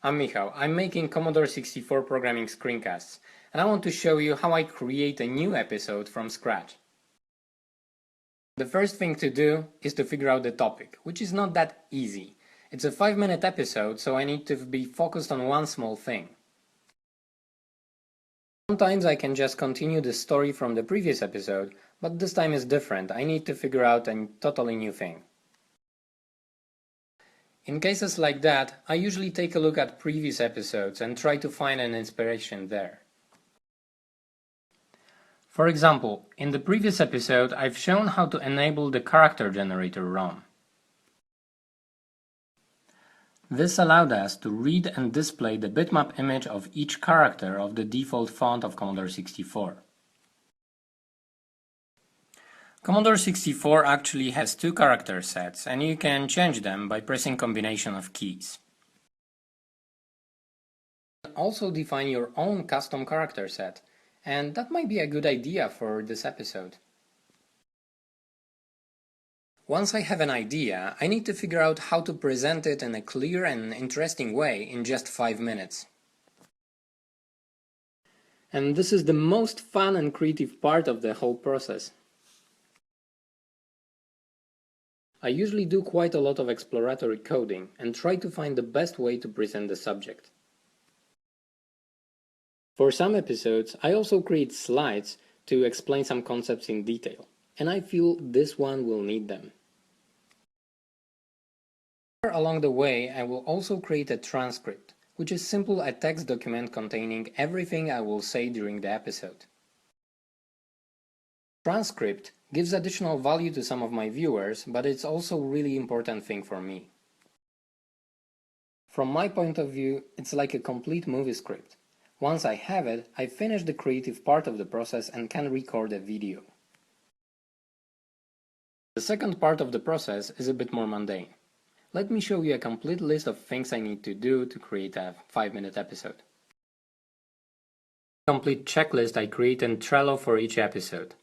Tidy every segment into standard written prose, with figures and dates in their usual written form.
I'm Michał. I'm making Commodore 64 programming screencasts, and I want to show you how I create a new episode from scratch. The first thing to do is to figure out the topic, which is not that easy. It's a 5-minute episode, so I need to be focused on one small thing. Sometimes I can just continue the story from the previous episode, but this time is different. I need to figure out a totally new thing. In cases like that, I usually take a look at previous episodes and try to find an inspiration there. For example, in the previous episode I've shown how to enable the character generator ROM. This allowed us to read and display the bitmap image of each character of the default font of Commodore 64. Commodore 64 actually has two character sets, and you can change them by pressing combination of keys. You can also define your own custom character set, and that might be a good idea for this episode. Once I have an idea, I need to figure out how to present it in a clear and interesting way in just 5 minutes. And this is the most fun and creative part of the whole process. I usually do quite a lot of exploratory coding and try to find the best way to present the subject. For some episodes, I also create slides to explain some concepts in detail, and I feel this one will need them. Along the way, I will also create a transcript, which is simply a text document containing everything I will say during the episode. Transcript gives additional value to some of my viewers, but it's also a really important thing for me. From my point of view, it's like a complete movie script. Once I have it, I finish the creative part of the process and can record a video. The second part of the process is a bit more mundane. Let me show you a complete list of things I need to do to create a 5-minute episode. A complete checklist I create in Trello for each episode.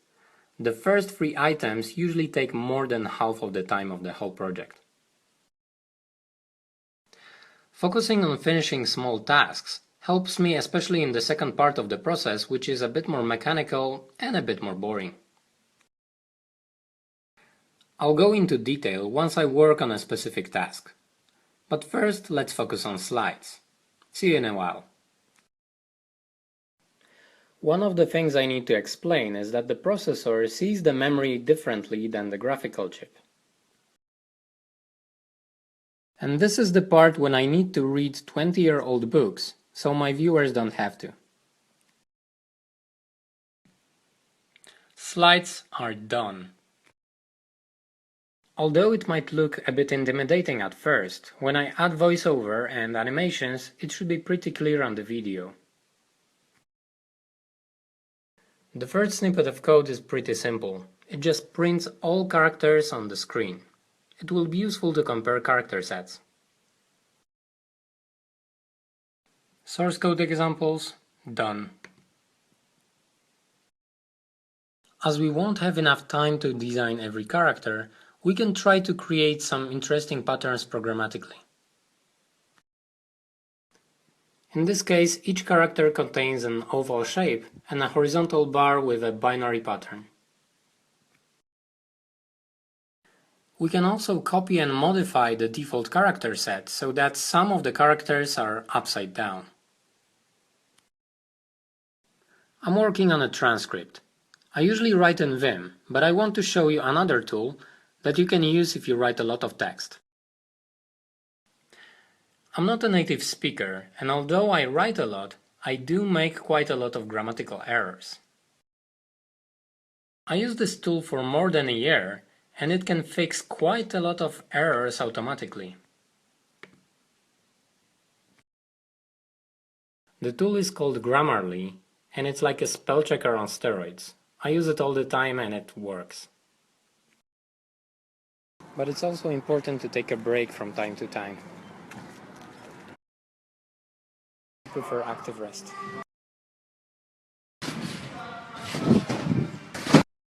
The first 3 items usually take more than half of the time of the whole project. Focusing on finishing small tasks helps me, especially in the second part of the process, which is a bit more mechanical and a bit more boring. I'll go into detail once I work on a specific task. But first, let's focus on slides. See you in a while. One of the things I need to explain is that the processor sees the memory differently than the graphical chip. And this is the part when I need to read 20-year-old books, so my viewers don't have to. Slides are done. Although it might look a bit intimidating at first, when I add voiceover and animations, it should be pretty clear on the video. The first snippet of code is pretty simple. It just prints all characters on the screen. It will be useful to compare character sets. Source code examples, done. As we won't have enough time to design every character, we can try to create some interesting patterns programmatically. In this case, each character contains an oval shape and a horizontal bar with a binary pattern. We can also copy and modify the default character set so that some of the characters are upside down. I'm working on a transcript. I usually write in Vim, but I want to show you another tool that you can use if you write a lot of text. I'm not a native speaker, and although I write a lot, I do make quite a lot of grammatical errors. I use this tool for more than a year, and it can fix quite a lot of errors automatically. The tool is called Grammarly, and it's like a spell checker on steroids. I use it all the time and it works. But it's also important to take a break from time to time. I prefer active rest.